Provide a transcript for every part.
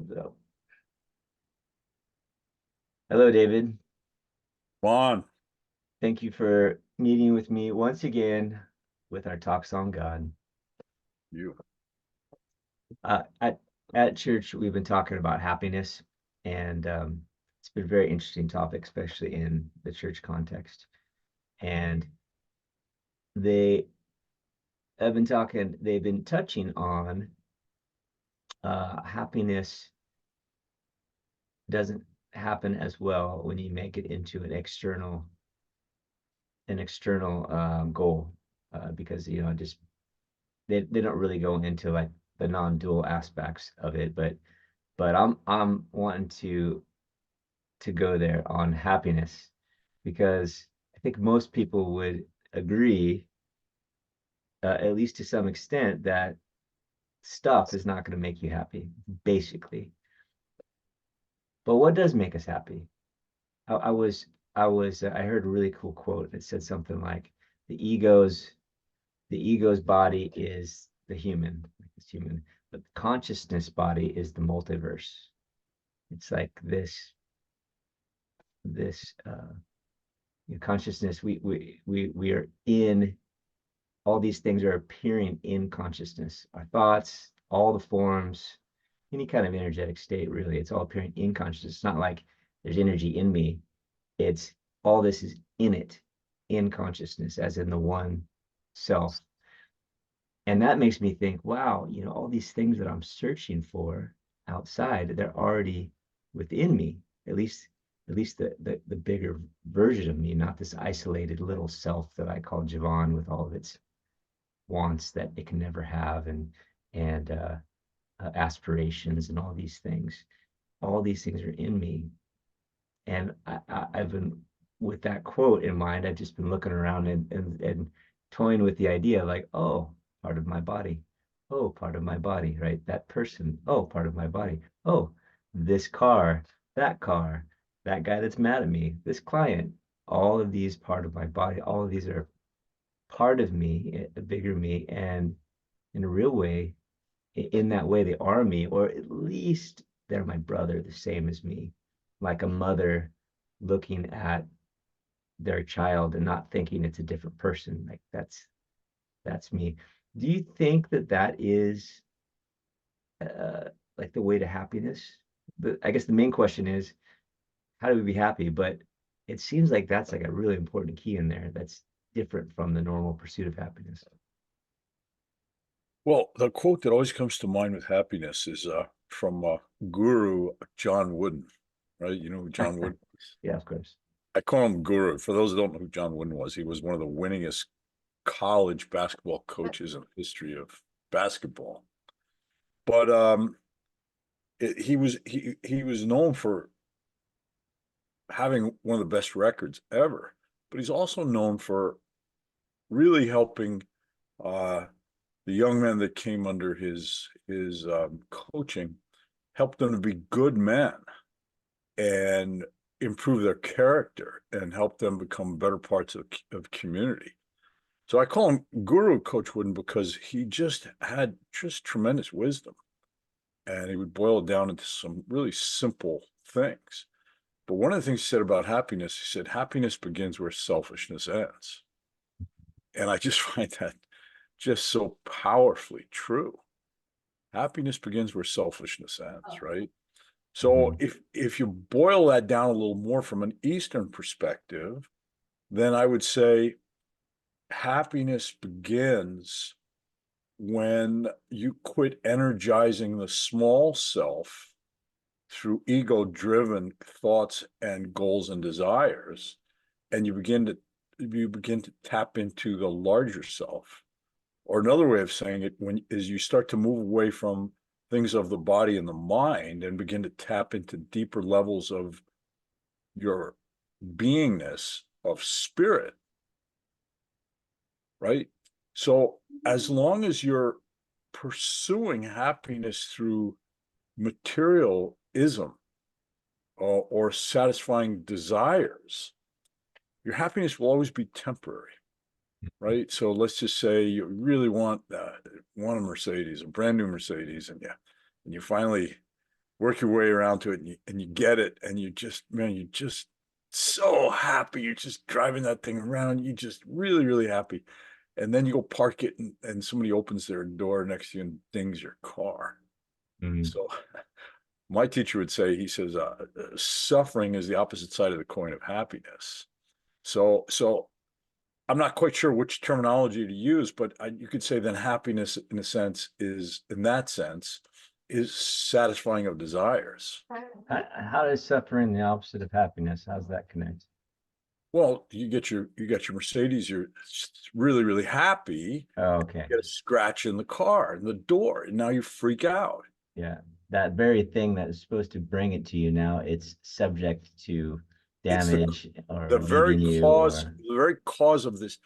So, hello, David. Juan, Thank you for meeting with me once again with our talks on God. you. Uh, at at church, we've been talking about happiness, and it's been a very interesting topic, especially in the church context. And they have been talking, they've been touching on happiness doesn't happen as well when you make it into an external goal, because just they don't really go into like the non-dual aspects of it, but I'm wanting to go there on happiness, because I think most people would agree, at least to some extent, that stuff is not going to make you happy, basically. But what does make us happy? I heard a really cool quote that said something like the ego's the ego's body is the human, like it's human, but the consciousness body is the multiverse. It's like this consciousness. We are in, all these things are appearing in consciousness. Our thoughts, all the forms, any kind of energetic state, really, it's all appearing in consciousness. It's not like there's energy in me. It's all this is in it, in consciousness, as in the one self. And that makes me think, wow, all these things that I'm searching for outside, they're already within me. At least the bigger version of me, not this isolated little self that I call Javon, with all of its wants that it can never have, and aspirations and all these things. All these things are in me. And I've been, with that quote in mind, I've just been looking around and toying with the idea, like, oh, part of my body. Oh, part of my body, right? That person. Oh, part of my body. Oh, this car, that guy that's mad at me, this client. All of these part of my body. All of these are part of me, a bigger me. And in a real way, in that way, they are me, or at least they're my brother, the same as me, like a mother looking at their child and not thinking it's a different person. Like that's me. Do you think that that is, uh, like, the way to happiness? I guess the main question is, how do we be happy? But it seems like that's like a really important key in there. That's different from the normal pursuit of happiness. Well, the quote that always comes to mind with happiness is from Guru John Wooden, right? You know who John Wooden is? Yeah, of course. I call him Guru. For those who don't know who John Wooden was, he was one of the winningest college basketball coaches in the history of basketball. But he was known for having one of the best records ever. But he's also known for really helping uh, the young men that came under his coaching, helped them to be good men and improve their character and help them become better parts of community. So I call him Guru Coach Wooden because he just had just tremendous wisdom, and he would boil it down into some really simple things. But one of the things he said about happiness, he said, happiness begins where selfishness ends. And I just find that just so powerfully true. Happiness begins where selfishness ends, right? So Mhm. if you boil that down a little more from an Eastern perspective, then I would say happiness begins when you quit energizing the small self through ego-driven thoughts and goals and desires, and you begin to tap into the larger self. Or another way of saying it is you start to move away from things of the body and the mind and begin to tap into deeper levels of your beingness of spirit, right? So as long as you're pursuing happiness through materialism or satisfying desires, your happiness will always be temporary, right? So let's just say you really want a Mercedes, a brand new Mercedes, and you finally work your way around to it, and you get it, and you just, man, you're just so happy. You're just driving that thing around. You just really, really happy. And then you go park it, and somebody opens their door next to you and dings your car. Mhm. So my teacher would say, he says, suffering is the opposite side of the coin of happiness. So I'm not quite sure which terminology to use, but you could say then happiness, in a sense, in that sense, is satisfying of desires. How is suffering the opposite of happiness? How's that connect? Well, you get your Mercedes, you're really, really happy. Oh, okay. You get a scratch in the car, in the door, and now you freak out. Yeah. That very thing that is supposed to bring it to you now, it's subject to It's damage or leaving you or the very cause of this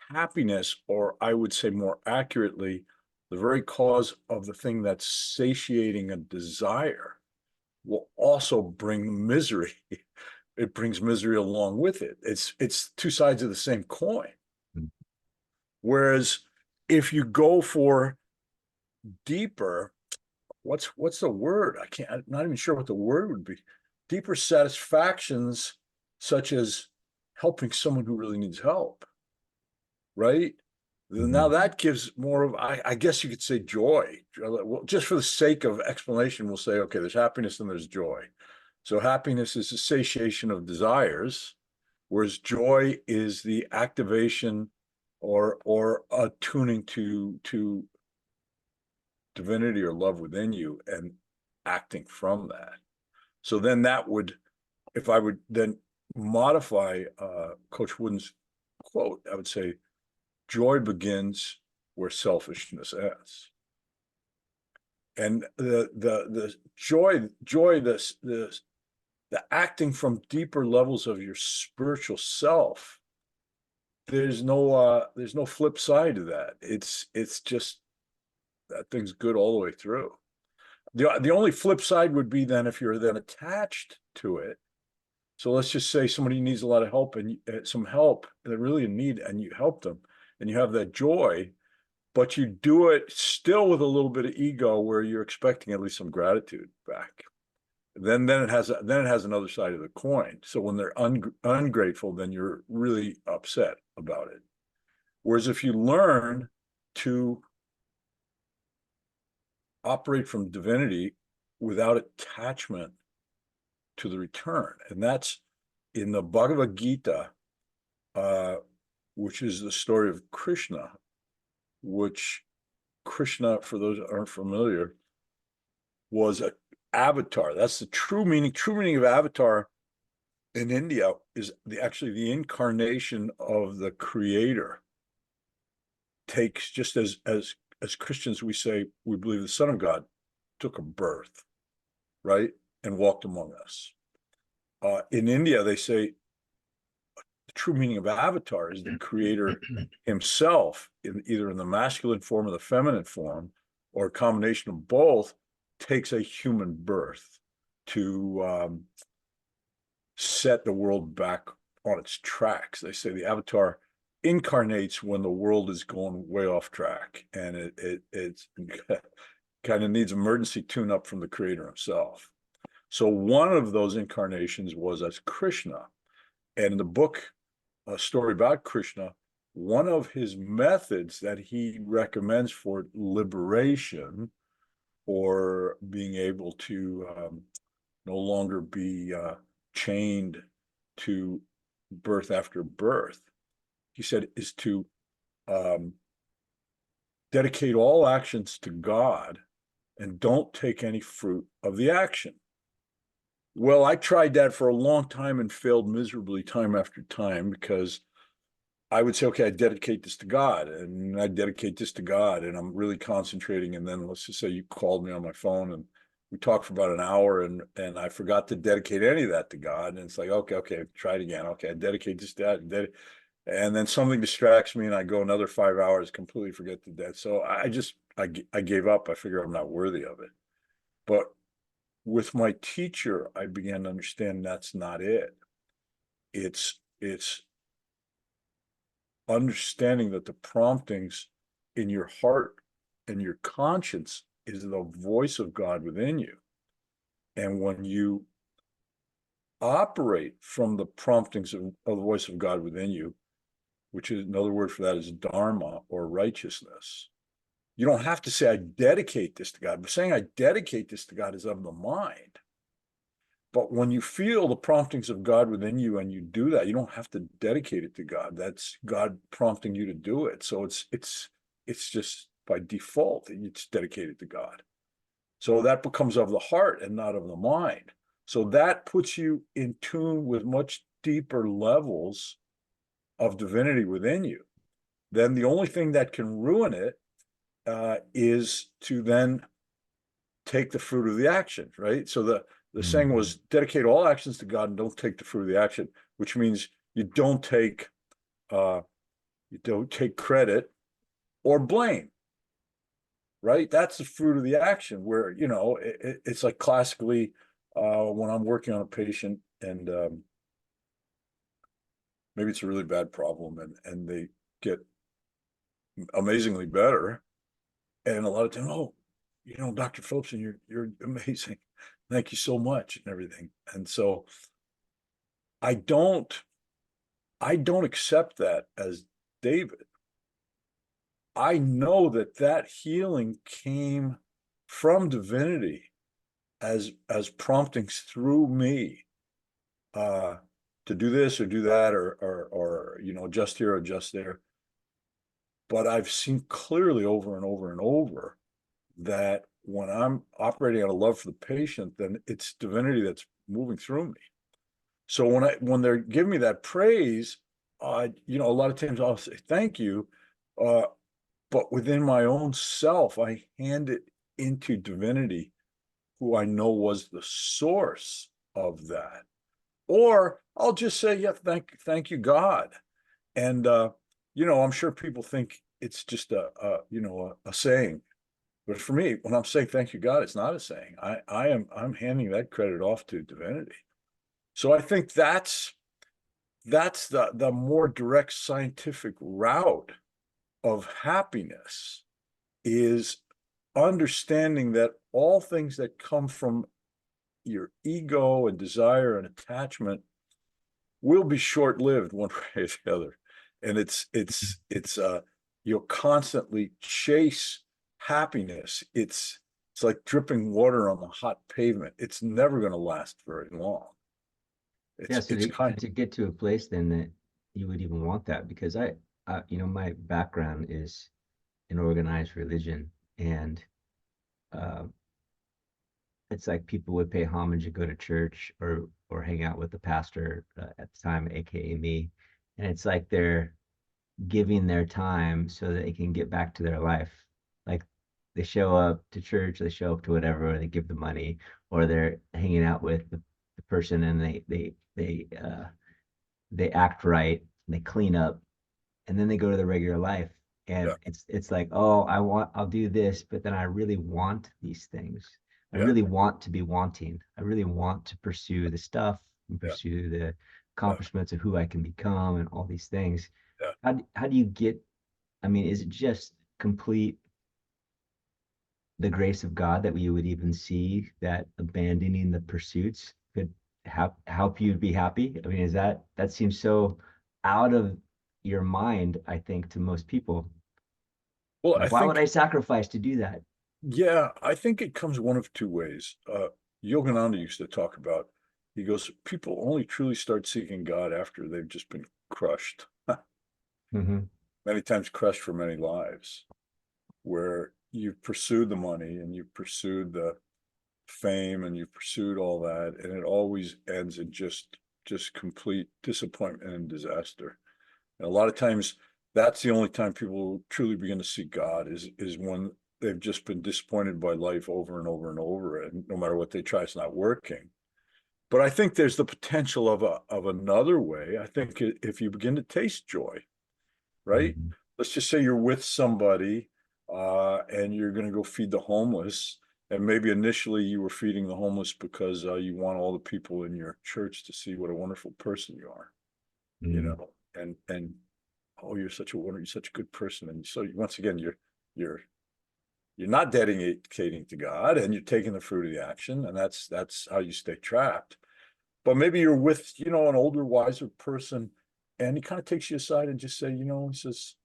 happiness, or I would say more accurately, the very cause of the thing that's satiating a desire will also bring misery. It brings misery along with it. It's two sides of the same coin. Whereas if you go for deeper, what's the word? I'm not even sure what the word would be. Deeper satisfactions, such as helping someone who really needs help, right? Now Mhm. that gives more of, I guess you could say, joy. Well, just for the sake of explanation, we'll say, okay, there's happiness and there's joy. So happiness is a satiation of desires, whereas joy is the activation or attuning to divinity or love within you and acting from that. So then that would, if I would then modify Coach Wooden's quote, I would say, joy begins where selfishness ends. And the joy, the acting from deeper levels of your spiritual self, there's no flip side to that. It's just that thing's good all the way through. The only flip side would be then if you're then attached to it. So let's just say somebody needs a lot of help, and some help, they're really in need, and you help them, and you have that joy, but you do it still with a little bit of ego where you're expecting at least some gratitude back. Then it has another side of the coin. So when they're ungrateful, then you're really upset about it. Whereas if you learn to operate from divinity without attachment to the return, and that's in the Bhagavad Gita, uh, which is the story of Krishna, which Krishna, for those that aren't familiar, was an avatar. That's the true meaning. True meaning of avatar in India is actually the incarnation of the creator. Takes, just as Christians, we say we believe the Son of God took a birth, right, and walked among us. In India, they say the true meaning of avatar is the creator himself, either in the masculine form or the feminine form, or a combination of both, takes a human birth to set the world back on its tracks. They say the avatar incarnates when the world is going way off track, and it's kind of needs emergency tune-up from the creator himself. So one of those incarnations was as Krishna. And in the book, A Story About Krishna, one of his methods that he recommends for liberation, or being able to no longer be chained to birth after birth, he said, is to um, dedicate all actions to God and don't take any fruit of the action. Well, I tried that for a long time and failed miserably time after time, because I would say, okay, I dedicate this to God, and I dedicate this to God, and I'm really concentrating. And then let's just say you called me on my phone and we talked for about an hour, and I forgot to dedicate any of that to God. And it's like, okay, try it again. Okay, I dedicate this to that. And then something distracts me and I go another 5 hours, completely forget the debt. So I gave up. I figure I'm not worthy of it. But with my teacher, I began to understand that's not it. It's understanding that the promptings in your heart and your conscience is the voice of God within you. And when you operate from the promptings of the voice of God within you, which is another word for that is dharma or righteousness. You don't have to say, I dedicate this to God. But saying I dedicate this to God is of the mind. But when you feel the promptings of God within you and you do that, you don't have to dedicate it to God. That's God prompting you to do it. So it's just by default, it's dedicated to God. So that becomes of the heart and not of the mind. So that puts you in tune with much deeper levels of divinity within you. Then the only thing that can ruin it is to then take the fruit of the action, right? So the saying was dedicate all actions to God and don't take the fruit of the action, which means you don't take credit or blame, right? That's the fruit of the action where, it's like classically when I'm working on a patient and maybe it's a really bad problem and they get amazingly better. And a lot of times, oh, Dr. Phillipson, you're amazing. Thank you so much and everything. And so I don't accept that as David. I know that healing came from divinity as promptings through me to do this or do that or just here or just there. But I've seen clearly over and over and over that when I'm operating out of love for the patient, then it's divinity that's moving through me. So when they're giving me that praise, a lot of times I'll say thank you, but within my own self, I hand it into divinity, who I know was the source of that. Or I'll just say, yeah, thank you, God. And I'm sure people think it's just a saying. But for me, when I'm saying thank you, God, it's not a saying. I'm handing that credit off to divinity. So I think that's the more direct scientific route of happiness, is understanding that all things that come from your ego and desire and attachment will be short-lived one way or the other. And you'll constantly chase happiness. It's like dripping water on the hot pavement. It's never going to last very long. Yeah, so It's kind to get to a place then that you would even want that, because my background is in organized religion, and uh, it's like people would pay homage and go to church or hang out with the pastor at the time, aka me, and it's like they're giving their time so that they can get back to their life. Like they show up to church, they show up to whatever, or they give the money, or they're hanging out with the person and they act right, they clean up, and then they go to their regular life. And yeah, it's like, oh, I'll do this, but then I really want these things. I yeah, really want to be wanting. I really want to pursue the stuff and yeah, pursue the yeah, accomplishments of who I can become and all these things. yeah. How do you get, I mean, is it just complete the grace of God that we would even see that abandoning the pursuits could help you be happy? I mean, that seems so out of your mind, I think, to most people. Well, I Like, why would think, I sacrifice to do that? yeah, I think it comes one of two ways. Yogananda used to talk about, he goes, people only truly start seeking God after they've just been crushed, Mm-hmm. many times crushed for many lives, where you've pursued the money and you've pursued the fame and you've pursued all that, and it always ends in just complete disappointment and disaster. And a lot of times that's the only time people truly begin to see God is when they've just been disappointed by life over and over and over, and no matter what they try, it's not working. But I think there's the potential of another way. I think if you begin to taste joy, right? Mm-hmm. Let's just say you're with somebody and you're going to go feed the homeless. And maybe initially you were feeding the homeless because you want all the people in your church to see what a wonderful person you are, Mm-hmm. and oh, you're such a good person. And so once again, you're you're not dedicating to God, and you're taking the fruit of the action, and that's how you stay trapped. But maybe you're with, an older, wiser person, and he kind of takes you aside and just say, he says,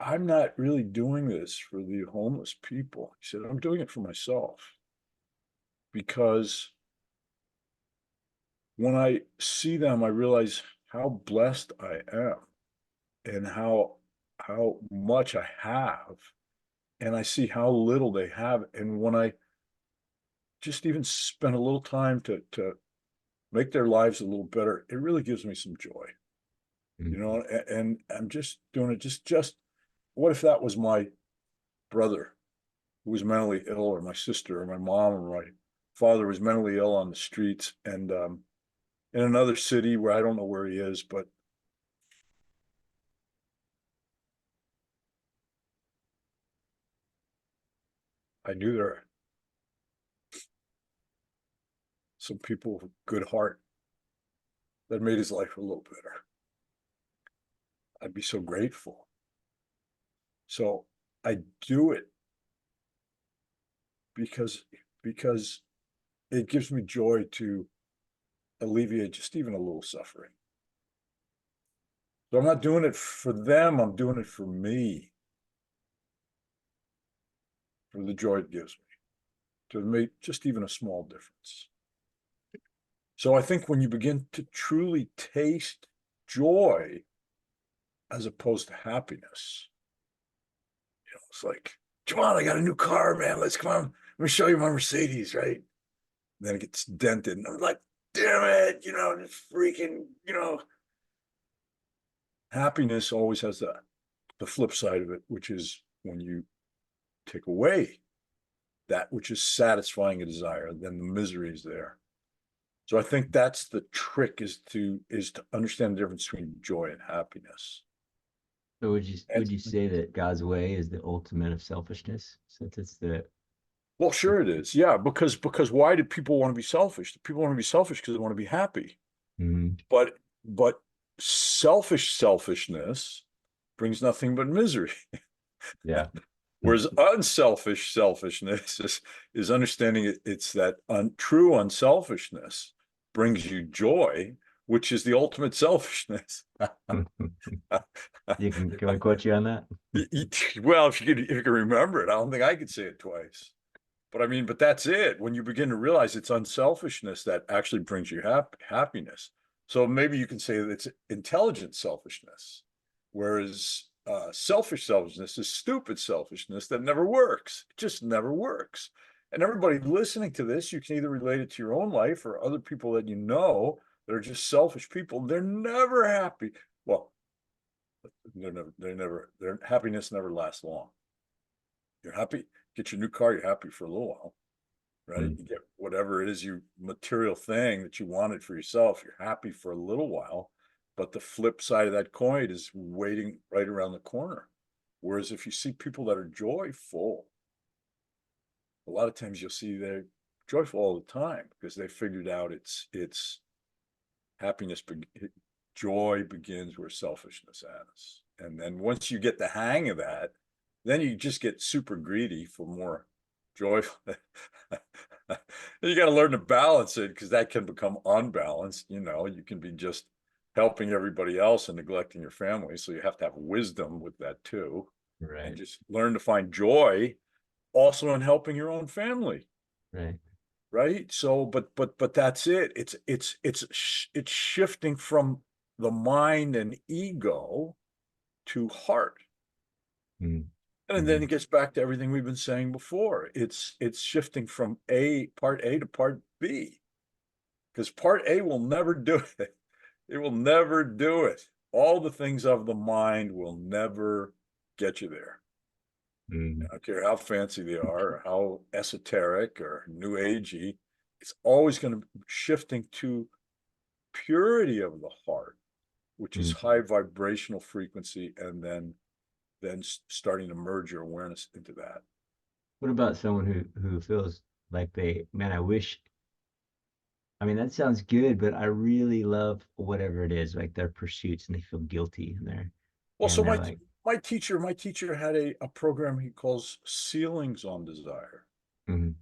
I'm not really doing this for the homeless people. He said, I'm doing it for myself. Because when I see them, I realize how blessed I am and how much I have. And I see how little they have. And when I just even spend a little time to make their lives a little better, it really gives me some joy. And I'm just doing it just what if that was my brother who was mentally ill, or my sister, or my mom, or my father was mentally ill on the streets, and in another city where I don't know where he is, but I knew there are some people with good heart that made his life a little better. I'd be so grateful. So I do it because because it gives me joy to alleviate just even a little suffering. So I'm not doing it for them, I'm doing it for me, for the joy it gives me to make just even a small difference. So I think when you begin to truly taste joy as opposed to happiness, it's like, come on, I got a new car, man. Let's come on. Let me show you my Mercedes, right? And then it gets dented. And I'm like, damn it, just freaking, happiness always has the flip side of it, which is when you take away that which is satisfying a desire, then the misery is there. So I think that's the trick, is to understand the difference between joy and happiness. So would you say that God's way is the ultimate of selfishness, since it's the Well, sure it is. Yeah, because why do people want to be selfish? People want to be selfish because they want to be happy. mm, But selfishness brings nothing but misery. yeah. Whereas unselfish selfishness is understanding it's that true unselfishness brings you joy, which is the ultimate selfishness. Can I quote you on that? Well, if you can remember it, I don't think I could say it twice. But I mean, but that's it. When you begin to realize it's unselfishness that actually brings you happiness. So maybe you can say that it's intelligent selfishness, whereas selfish selfishness is stupid selfishness that never works. It just never works. And everybody listening to this, you can either relate it to your own life or other people that you know that are just selfish people. They're never happy. Well, their happiness never lasts long. You're happy, get your new car, you're happy for a little while, right? Mm, You get whatever it is, you material thing that you wanted for yourself, you're happy for a little while, but the flip side of that coin is waiting right around the corner. Whereas if you see people that are joyful, a lot of times you'll see they're joyful all the time because they figured out it's happiness, joy begins where selfishness ends. And then once you get the hang of that, then you just get super greedy for more joyful. You got to learn to balance it, because that can become unbalanced. You can be just helping everybody else and neglecting your family. So you have to have wisdom with that too, and right, just learn to find joy also in helping your own family. right. Right. So, but that's it. It's shifting from the mind and ego to heart. Mm, And then mm, it gets back to everything we've been saying before. It's shifting from part A to part B, because part A will never do it. It will never do it. All the things of the mind will never get you there. I mm, don't care how fancy they are, or how esoteric or new agey. It's always going to be shifting to purity of the heart, which is mm. high vibrational frequency, and then starting to merge your awareness into that. What about someone who feels like man, I mean, that sounds good, but I really love whatever it is, like their pursuits, and they feel guilty, and Well, so they're my like, my teacher had a program he calls ceilings on desire, Mhm.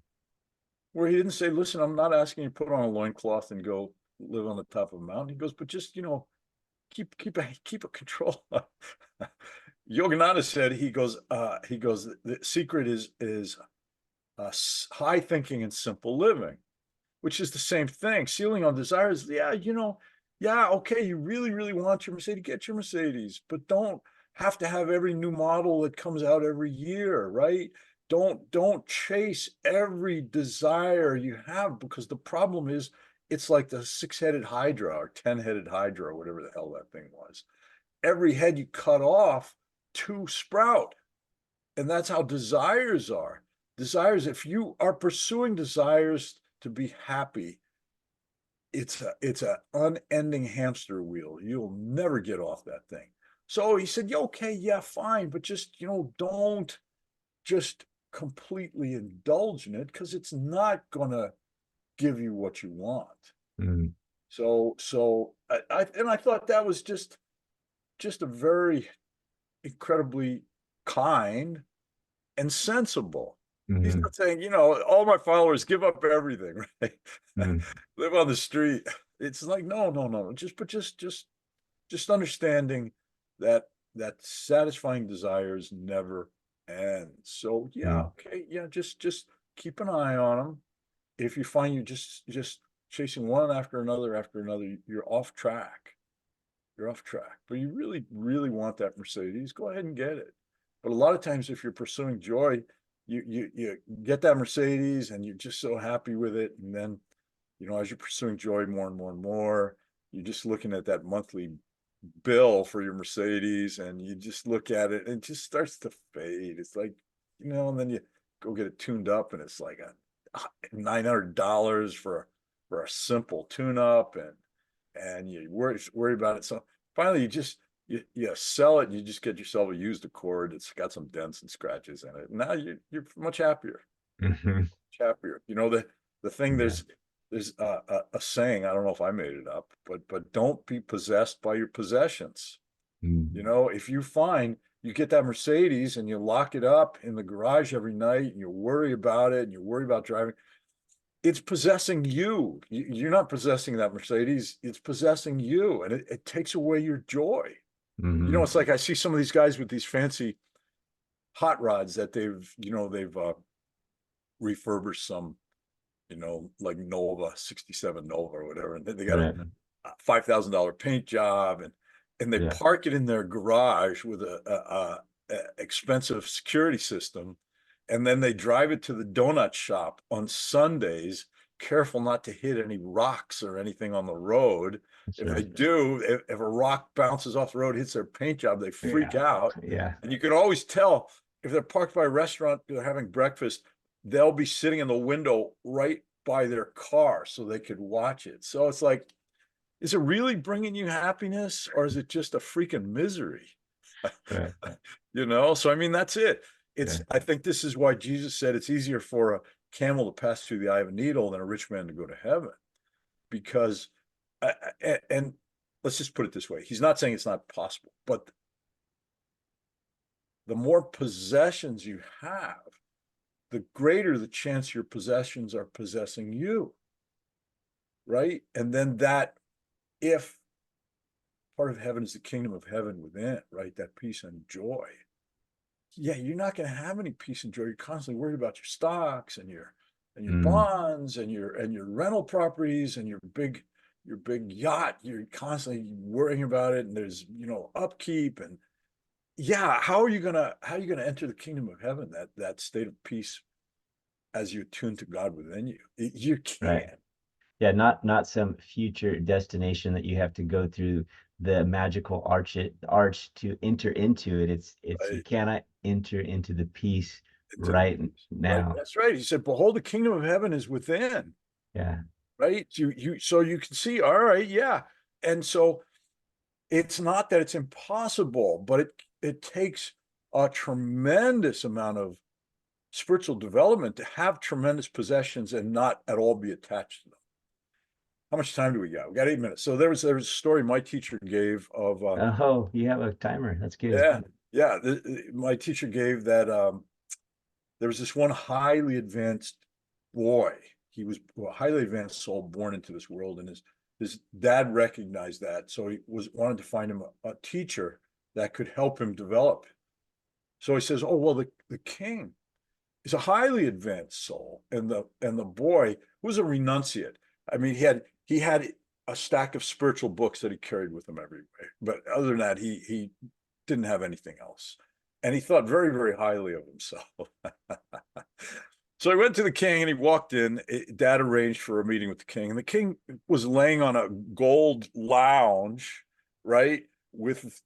where he didn't say, listen, I'm not asking you to put on a loincloth and go live on the top of a mountain. He goes, but just, keep a control. Yogananda said, he goes, the secret is high thinking and simple living, which is the same thing. Ceiling on desires, yeah, yeah, okay, you really, really want your Mercedes, get your Mercedes, but don't have to have every new model that comes out every year, right? Don't chase every desire you have, because the problem is it's like the six-headed hydra or 10-headed hydra or whatever the hell that thing was. Every head you cut off, two sprout. And that's how desires are. Desires, if you are pursuing desires to be happy, it's a unending hamster wheel. You'll never get off that thing. So he said, yeah, okay, yeah, fine, but just, don't just completely indulge in it, because it's not gonna give you what you want. Mhm. So I thought that was just a very incredibly kind and sensible. He's Mhm. not saying, all my followers give up everything, right? Mhm. Live on the street. It's like, no, no, no. Just understanding that satisfying desires never end. So yeah, Mhm. okay, yeah, just keep an eye on them. If you find you just chasing one after another, you're off track. You're off track. But you really, really want that Mercedes, go ahead and get it. But a lot of times, if you're pursuing joy, you get that Mercedes and you're just so happy with it. And then, as you're pursuing joy more and more and more, you're just looking at that monthly bill for your Mercedes, and you just look at it and it just starts to fade. It's like, and then you go get it tuned up, and it's like a $900 for a simple tune up, and you worry about it. So finally, you sell it, and you just get yourself a used Accord. It's got some dents and scratches in it. Now you're much happier, Mhm. much happier. The thing, Yeah. there's a saying. I don't know if I made it up, but don't be possessed by your possessions. Mhm. If you find you get that Mercedes and you lock it up in the garage every night, and you worry about it, and you worry about driving, it's possessing you. You're not possessing that Mercedes. It's possessing you, and it takes away your joy. Mhm. It's like I see some of these guys with these fancy hot rods that they've refurbished some, like Nova, 67 Nova or whatever. And then they got a Right. $5,000 paint job, and they Yeah. park it in their garage with a expensive security system. And then they drive it to the donut shop on Sundays, careful not to hit any rocks or anything on the road. That's If they right. do, if a rock bounces off the road, hits their paint job, they freak Yeah. out. Yeah. And you can always tell if they're parked by a restaurant, they're having breakfast, they'll be sitting in the window right by their car so they could watch it. So it's like, is it really bringing you happiness, or is it just a freaking misery? Right. So I mean, that's it. Yeah. I think this is why Jesus said it's easier for a camel to pass through the eye of a needle than a rich man to go to heaven. Because, and let's just put it this way, he's not saying it's not possible, but the more possessions you have, the greater the chance your possessions are possessing you, right? And then if part of heaven is the kingdom of heaven within, right? That peace and joy. Yeah, you're not going to have any peace and joy. You're constantly worried about your stocks and your Mm. bonds and your rental properties and your big yacht. You're constantly worrying about it, and there's upkeep. And yeah, how are you gonna enter the kingdom of heaven, that state of peace, as you tune to God within you? You Right. can't. Yeah. Not some future destination that you have to go through the magical arch to enter into it. It's you Right? cannot enter into the peace Into the right peace. Right. now. That's right. He said, "Behold, the kingdom of heaven is within." Yeah. Right. So you can see. All right. Yeah. And so it's not that it's impossible, but it takes a tremendous amount of spiritual development to have tremendous possessions and not at all be attached to them. How much time do we got? We got 8 minutes. So there was a story my teacher gave of Oh, you have a timer. That's good. yeah. Yeah, my teacher gave that. There was this one highly advanced boy. He was a highly advanced soul born into this world, and his dad recognized that, so he wanted to find him a teacher that could help him develop. So he says, "Oh well, the king is a highly advanced soul, and the boy was a renunciate. I mean, he had a stack of spiritual books that he carried with him everywhere, but other than that, he didn't have anything else, and he thought very very highly of himself." So he went to the king and he walked in. Dad arranged for a meeting with the king, and the king was laying on a gold lounge, right, with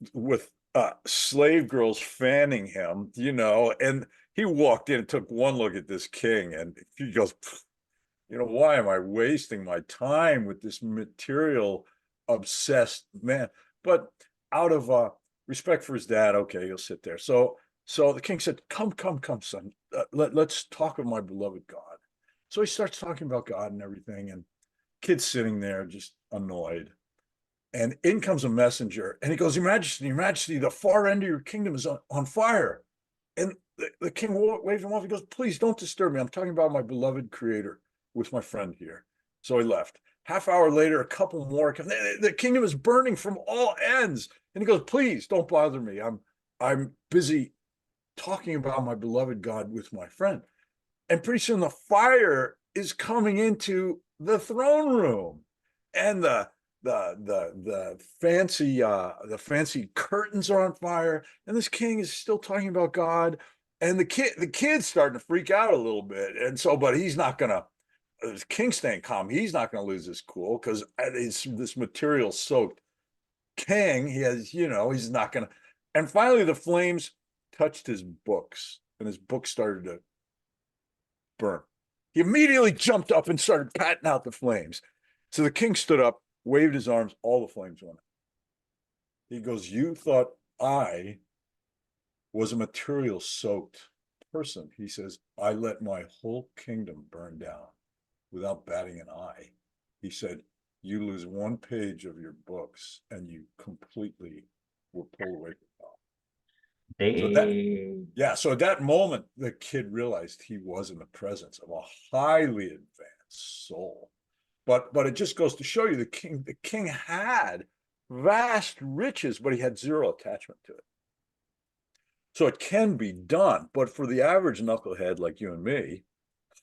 slave girls fanning him, and he walked in and took one look at this king, and he goes, why am I wasting my time with this material obsessed man? But out of respect for his dad, okay, he'll sit there. So the king said, "Come, come, come, son. Let's talk of my beloved God." So he starts talking about God and everything, and kid's sitting there just annoyed. And in comes a messenger, and he goes, Your Majesty, the far end of your kingdom is on fire. And the king waved him off. He goes, "Please don't disturb me. I'm talking about my beloved creator with my friend here." So he left. Half hour later, a couple more come. The kingdom is burning from all ends. And he goes, "Please don't bother me. I'm busy talking about my beloved God with my friend." And pretty soon the fire is coming into the throne room, and the fancy curtains are on fire, and this king is still talking about God, and the kid's starting to freak out a little bit, and so but he's not gonna. The king's staying calm. He's not going to lose his cool because it's this material soaked king. He's not going to. And finally, the flames touched his books, and his books started to burn. He immediately jumped up and started patting out the flames. So the king stood up, waved his arms, all the flames went out. He goes, "You thought I was a material soaked person." He says, "I let my whole kingdom burn down without batting an eye." He said, "You lose one page of your books and you completely were pulled away from God." So that They, Yeah, so at that moment, the kid realized he was in the presence of a highly advanced soul. But it just goes to show you the king had vast riches, but he had zero attachment to it. So it can be done, but for the average knucklehead like you and me,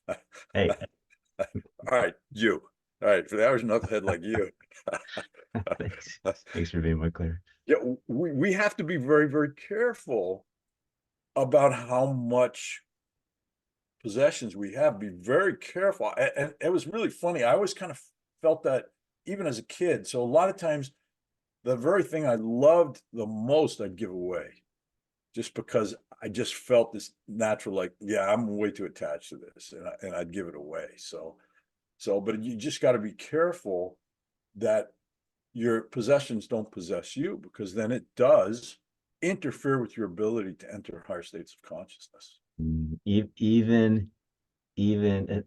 all hey, right, you, all right, for the average knucklehead like you, thanks. Thanks for being more clear. yeah, we have to be very, very careful about how much possessions we have. Be very careful. And it was really funny. I always kind of felt that even as a kid. So a lot of times, the very thing I loved the most, I'd give away just because I just felt this natural, like, yeah, I'm way too attached to this, and I'd give it away. But you just got to be careful that your possessions don't possess you, because then it does interfere with your ability to enter higher states of consciousness. Even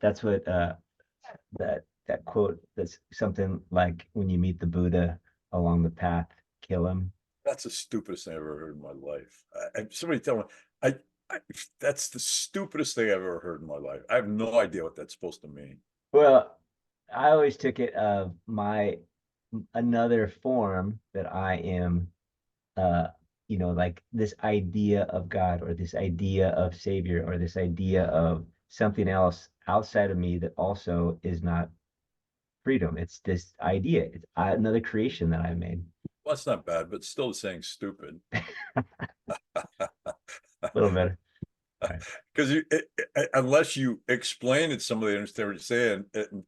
that's what that quote, that's something like, when you meet the Buddha along the path, kill him. That's the stupidest thing I've ever heard in my life. Somebody tell me, I, I, that's the stupidest thing I've ever heard in my life. I have no idea what that's supposed to mean. Well, I always took it of my another form that I am, uh like this idea of God, or this idea of Savior, or this idea of something else outside of me that also is not freedom. It's this idea. It's another creation that I made. Well, that's not bad, but still saying stupid. A little better. All right. Because unless you explain it, somebody understand what you're saying,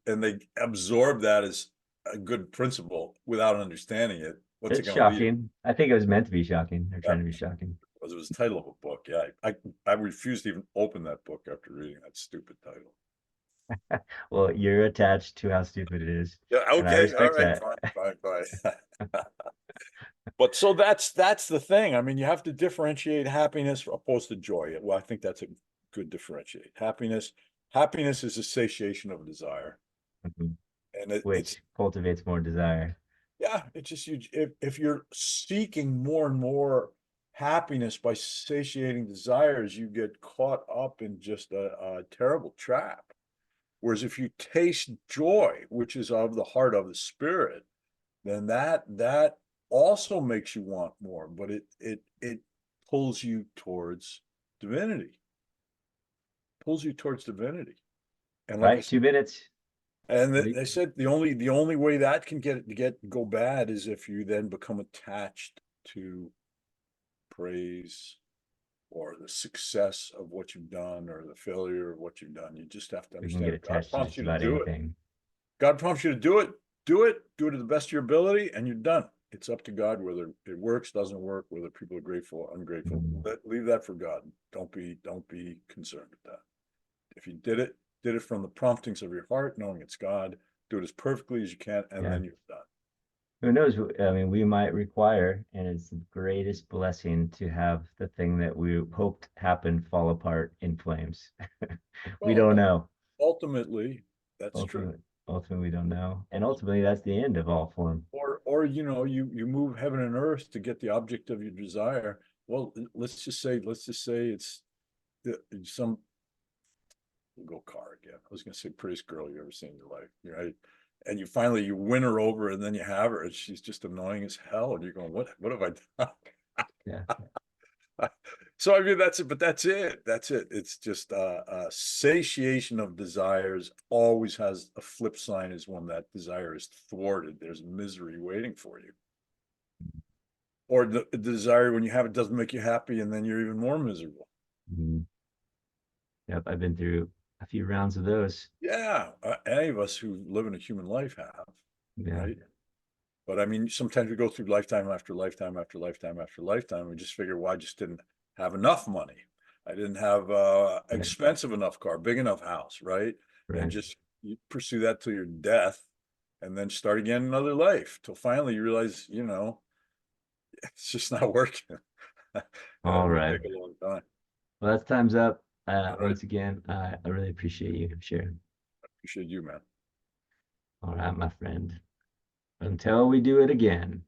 and they absorb that as a good principle without understanding it. What's it It's going to lead? shocking. I think it was meant to be shocking. They're Yeah, trying to be shocking. because it was the title of a book. Yeah, I refused to even open that book after reading that stupid title. Well, you're attached to how stupid it is, Yeah, and I okay, all respect right, that. fine, fine, fine. But so that's the thing. I mean, you have to differentiate happiness opposed to joy. Well, I think that's a good differentiate. Happiness is a satiation of desire, Mhm. and it's Which cultivates more desire. yeah, it's just you. If you're seeking more and more happiness by satiating desires, you get caught up in just a terrible trap. Whereas if you taste joy, which is of the heart of the spirit, then that also makes you want more, but it pulls you towards divinity, pulls you towards divinity. And All like I right, said, 2 minutes. and What do they you- said the only way that can go bad is if you then become attached to praise or the success of what you've done or the failure of what you've done. You just have to We can get understand God attached to prompts just you to about do it. anything. God prompts you to do it, do it to the best of your ability, and you're done. It's up to God whether it works, doesn't work, whether people are grateful or ungrateful. Mhm. Leave that for God. Don't be concerned with that. If you did it from the promptings of your heart, knowing it's God, do it as perfectly as you can, and Yeah. then you're done. Who knows? I mean, we might require, and it's the greatest blessing to have the thing that we hoped happened fall apart in flames. We Well, don't know. ultimately, that's true. Ultimately, we don't know. And ultimately, that's the end of all form. Or you move heaven and earth to get the object of your desire. Well, let's just say it's some, we'll go car again. I was gonna say prettiest girl you ever seen in your life, right? And you finally you win her over, and then you have her, and she's just annoying as hell, and you're going, what have I done? Yeah. So I mean that's it, but that's it. That's it. It's just satiation of desires always has a flip sign, is when that desire is thwarted. There's misery waiting for you. Or the desire when you have it doesn't make you happy, and then you're even more miserable. Mhm. Yep. I've been through a few rounds of those. Yeah, any of us who live in a human life have, Yeah. right? But I mean, sometimes we go through lifetime after lifetime after lifetime after lifetime. We just figure, well, I just didn't have enough money. I didn't have Right. expensive enough car, big enough house, right? And Right. just you pursue that till your death, and then start again another life till finally you realize, it's just not working. And it All may right. take a long time. Well, that's time's up. All right. Once again, I really appreciate you sharing. Appreciate you, man. All right, my friend. Until we do it again.